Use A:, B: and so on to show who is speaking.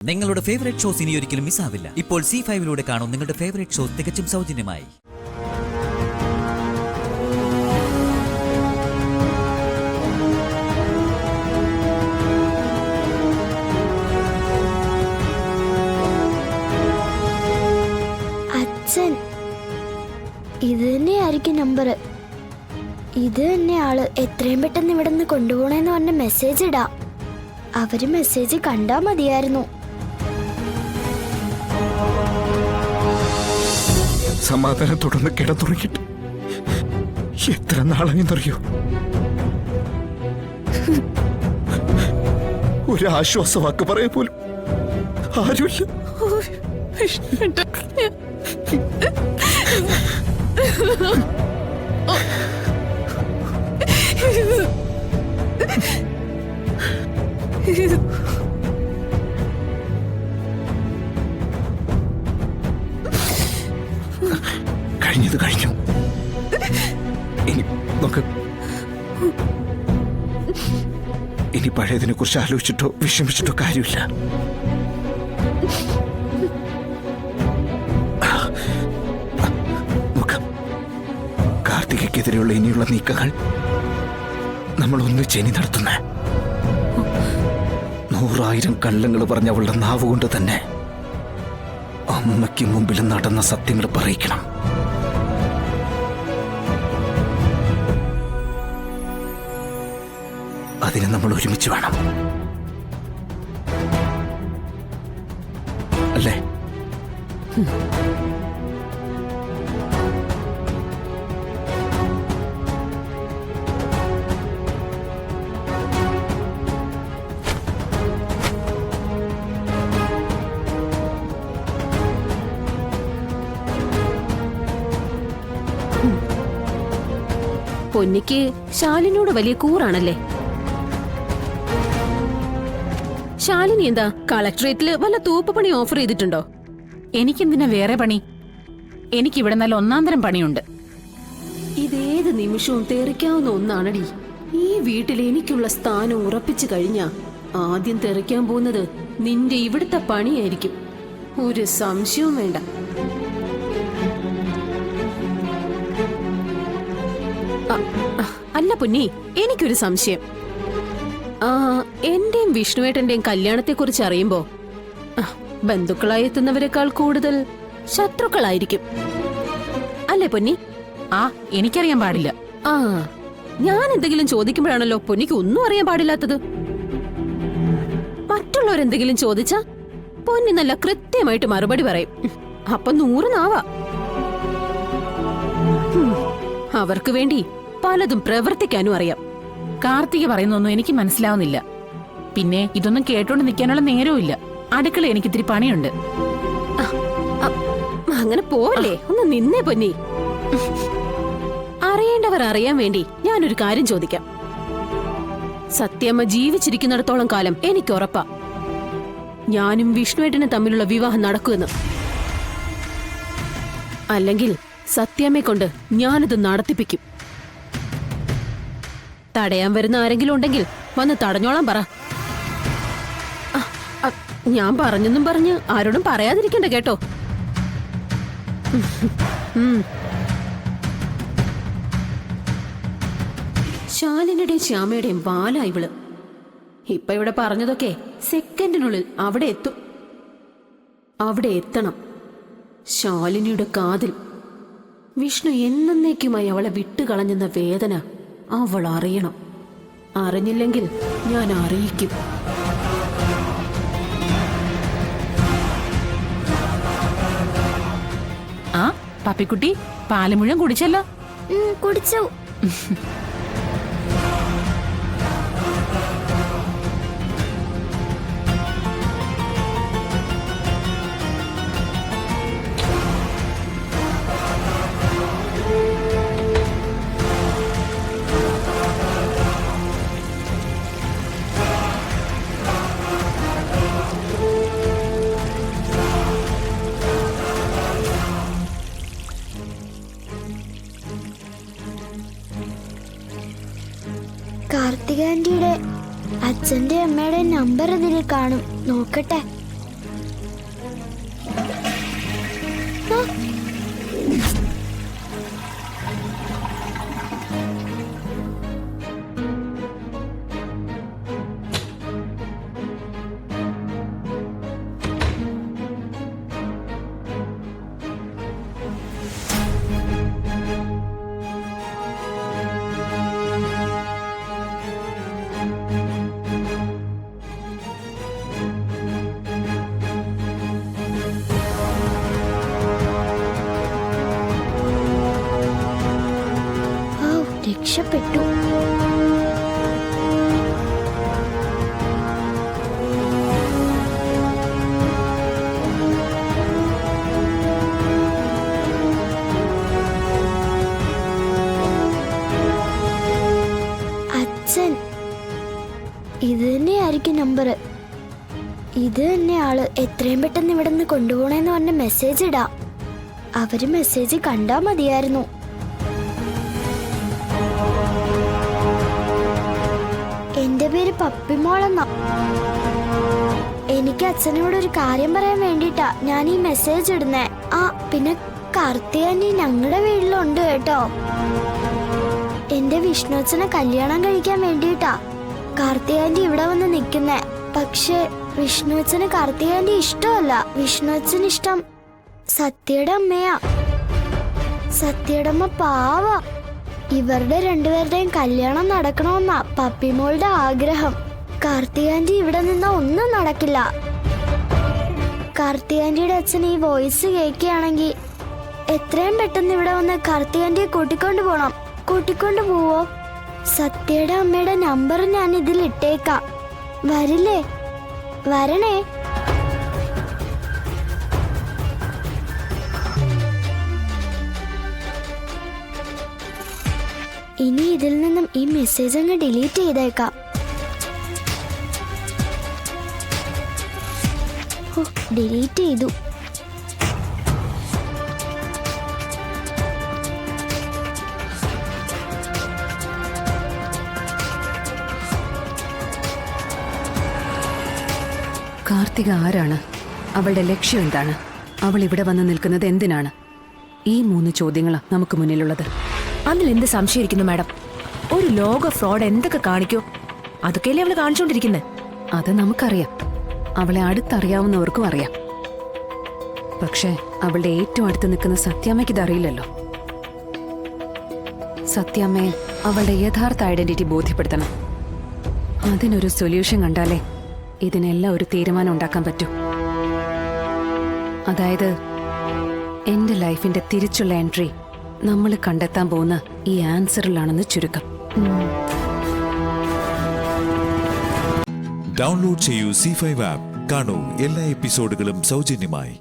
A: നിങ്ങളുടെ favourite shows ഇനി ഒരിക്കലും മിസ്സാവില്ല. ഇപ്പോൾ C5 കാണും നിങ്ങളുടെ ഫേവറേറ്റ് ഷോസ് തികച്ചും സൗജന്യമായി.
B: അച്ഛൻ ഇത് തന്നെയായിരിക്കും നമ്പർ. ഇത് തന്നെ ആള്. എത്രയും പെട്ടെന്ന് ഇവിടെ നിന്ന് കൊണ്ടുപോകണമെന്ന് പറഞ്ഞ മെസ്സേജ് ഇടാം. അവര് മെസ്സേജ് കണ്ടാ മതിയായിരുന്നു.
C: സമാധാനത്തോടൊന്ന് കിടന്നുറങ്ങിട്ട് എത്ര നാളെന്നറിയോ? ഒരു ആശ്വാസവാക്ക് പറയാൻ പോലും ആരുമില്ല. കഴിഞ്ഞത് കഴിഞ്ഞു. ഇനി നമുക്ക് ഇനി പഴയതിനെ കുറിച്ച് ആലോചിച്ചിട്ടോ വിഷമിച്ചിട്ടോ കാര്യമില്ല. കാർത്തികയ്ക്കെതിരെയുള്ള ഇനിയുള്ള നീക്കങ്ങൾ നമ്മൾ ഒന്നിച്ചെനി നടത്തുന്ന 100,000 കള്ളങ്ങൾ പറഞ്ഞ അവളുടെ നാവ് കൊണ്ട് തന്നെ അമ്മയ്ക്ക് മുമ്പിൽ നടന്ന സത്യങ്ങൾ പറയിക്കണം. അതിന് നമ്മൾ ഒരുമിച്ച് വേണം, അല്ലേ?
D: പൊന്നിക്ക് ശാലിനോട് വലിയ കൂറാണല്ലേ? ശാലിനി എന്താ കളക്ടറേറ്റില് വല്ല തൂപ്പുപണി ഓഫർ ചെയ്തിട്ടുണ്ടോ?
E: എനിക്കെന്തിനാ വേറെ പണി? എനിക്കിവിടെ നല്ല ഒന്നാന്തരം പണിയുണ്ട്.
D: ഇതേത് നിമിഷവും തെറിക്കാവുന്ന ഒന്നാണടി. ഈ വീട്ടിൽ എനിക്കുള്ള സ്ഥാനം ഉറപ്പിച്ചു കഴിഞ്ഞാ ആദ്യം തെറിക്കാൻ പോകുന്നത് നിന്റെ ഇവിടുത്തെ പണിയായിരിക്കും. ഒരു സംശയവും വേണ്ട. അല്ല പൊന്നി, എനിക്കൊരു സംശയം. എന്റെയും വിഷ്ണുവേട്ടന്റെയും കല്യാണത്തെ കുറിച്ച് അറിയുമ്പോ ബന്ധുക്കളായി എത്തുന്നവരെക്കാൾ കൂടുതൽ ശത്രുക്കളായിരിക്കും, അല്ലേ പൊന്നി?
E: എനിക്കറിയാൻ പാടില്ല.
D: ഞാൻ എന്തെങ്കിലും ചോദിക്കുമ്പോഴാണല്ലോ പൊന്നിക്ക് ഒന്നും അറിയാൻ പാടില്ലാത്തത്. മറ്റുള്ളവരെന്തെങ്കിലും ചോദിച്ചാ പൊന്നി നല്ല കൃത്യമായിട്ട് മറുപടി പറയും. അപ്പൊ 100 നാവാ. അവർക്ക് വേണ്ടി പലതും പ്രവർത്തിക്കാനും അറിയാം.
E: കാർത്തിക പറയുന്നൊന്നും എനിക്ക് മനസ്സിലാവുന്നില്ല. പിന്നെ ഇതൊന്നും കേട്ടോണ്ട് നിൽക്കാനുള്ള നേരവും ഇല്ല. അടുക്കള എനിക്കിത്തിരി പണിയുണ്ട്.
D: അങ്ങനെ പോവല്ലേ, ഒന്ന് നിന്നേ പൊന്നി. അറിയേണ്ടവർ അറിയാൻ വേണ്ടി ഞാനൊരു കാര്യം ചോദിക്കാം. സത്യമ്മ ജീവിച്ചിരിക്കുന്നിടത്തോളം കാലം എനിക്ക് ഉറപ്പാ ഞാനും വിഷ്ണുവേട്ടനും തമ്മിലുള്ള വിവാഹം നടക്കുമെന്ന്. അല്ലെങ്കിൽ സത്യമ്മയെ കൊണ്ട് ഞാനിത് നടത്തിപ്പിക്കും. തടയാൻ വരുന്ന ആരെങ്കിലും ഉണ്ടെങ്കിൽ വന്ന് തടഞ്ഞോളാൻ പറ. ഞാൻ പറഞ്ഞെന്നും പറഞ്ഞ് ആരോടും പറയാതിരിക്കണ്ട കേട്ടോ. ശാലിനിയുടെയും ശ്യാമയുടെയും വാലാ ഇവള്. ഇപ്പൊ ഇവിടെ പറഞ്ഞതൊക്കെ സെക്കൻഡിനുള്ളിൽ അവിടെ എത്തും. അവിടെ എത്തണം ശാലിനിയുടെ കാതിൽ. വിഷ്ണു എന്നേക്കുമായി അവളെ വിട്ടുകളഞ്ഞെന്ന വേദന അവൾ അറിയണം. അറിഞ്ഞില്ലെങ്കിൽ ഞാൻ അറിയിക്കും.
E: പപ്പിക്കുട്ടി പാല് മുഴുവൻ കുടിച്ചല്ലോ.
B: കുടിച്ചു. കാർത്തിക ആന്റിയുടെ അച്ഛന്റെ അമ്മയുടെ നമ്പർ ഇതിൽ കാണും. നോക്കട്ടെ. രക്ഷപ്പെട്ടു. അച്ഛൻ, ഇത് തന്നെയായിരിക്കും നമ്പർ. ഇത് തന്നെ ആള്. എത്രയും പെട്ടെന്ന് ഇവിടെ നിന്ന് കൊണ്ടുപോകണേന്ന് പറഞ്ഞ മെസ്സേജ് ഇടാം. അവര് മെസ്സേജ് കണ്ടാ മതിയായിരുന്നു. എന്റെ പേര് പപ്പിമോളെന്നാ. എനിക്ക് അച്ഛനോട് ഒരു കാര്യം പറയാൻ വേണ്ടിട്ടാ ഞാൻ ഈ മെസ്സേജ് ഇടുന്നേ. ആ പിന്നെ കാർത്തിയാനി ഞങ്ങളുടെ വീട്ടിലുണ്ട് കേട്ടോ. എന്റെ വിഷ്ണുച്ചനെ കല്യാണം കഴിക്കാൻ വേണ്ടിട്ടാ കാർത്തിയാന്റി ഇവിടെ വന്ന് നിക്കുന്നേ. പക്ഷെ വിഷ്ണുച്ചന് കാർത്തിയാന്റി ഇഷ്ടമല്ല. വിഷ്ണുച്ചന് ഇഷ്ടം സത്യയുടെ അമ്മയാ. സത്യയുടെ അമ്മ പാവ. ഇവരുടെ രണ്ടുപേരുടെയും കല്യാണം നടക്കണമെന്നാ പപ്പിമോളുടെ ആഗ്രഹം. കാർത്തിയാന്റി ഇവിടെ നിന്നാ ഒന്നും നടക്കില്ല. കാർത്തിയാന്റിയുടെ അച്ഛൻ ഈ വോയിസ് കേൾക്കുകയാണെങ്കിൽ എത്രയും പെട്ടെന്ന് ഇവിടെ വന്ന് കാർത്തിയാന്റിയെ കൂട്ടിക്കൊണ്ടു പോണം. കൂട്ടിക്കൊണ്ടു പോവോ? സത്യയുടെ അമ്മയുടെ നമ്പർ ഞാൻ ഇതിൽ ഇട്ടേക്കാം. വരില്ലേ? വരണേ. ഇനി ഇതിൽ നിന്നും ഈ മെസ്സേജ് അങ്ങ് ഡിലീറ്റ് ചെയ്തേക്കാം. ഡിലീറ്റ് ചെയ്തു.
F: കാർത്തിക ആരാണ്? അവളുടെ ലക്ഷ്യം എന്താണ്? അവൾ ഇവിടെ വന്ന് നിൽക്കുന്നത് എന്തിനാണ്? ഈ 3 ചോദ്യങ്ങളാണ് നമുക്ക് മുന്നിലുള്ളത്.
G: അതിലെന്ത് സംശയിക്കുന്നു മാഡം? ഒരു ലോക ഫ്രോഡ് എന്തൊക്കെ കാണിക്കോ അതൊക്കെയല്ലേ അവള് കാണിച്ചോണ്ടിരിക്കുന്നത്.
F: അത് നമുക്കറിയാം. അവളെ അടുത്തറിയാവുന്നവർക്കും അറിയാം. പക്ഷേ അവളുടെ ഏറ്റവും അടുത്ത് നിൽക്കുന്ന സത്യാമ്മയ്ക്ക് ഇതറിയില്ലല്ലോ. സത്യാമ്മയെ അവളുടെ യഥാർത്ഥ ഐഡന്റിറ്റി ബോധ്യപ്പെടുത്തണം. അതിനൊരു സൊല്യൂഷൻ കണ്ടാലേ ഇതിനെല്ലാം ഒരു തീരുമാനം ഉണ്ടാക്കാൻ പറ്റൂ. അതായത് എന്റെ ലൈഫിന്റെ തിരിച്ചുള്ള എൻട്രി നമ്മൾ കണ്ടെത്താൻ പോകുന്ന ഈ ആൻസറിലാണെന്ന് ചുരുക്കം.
H: ഡൗൺലോഡ് ചെയ്യൂ C5 ആപ്പ്. കാണൂ എല്ലാ എപ്പിസോഡുകളും സൗജന്യമായി.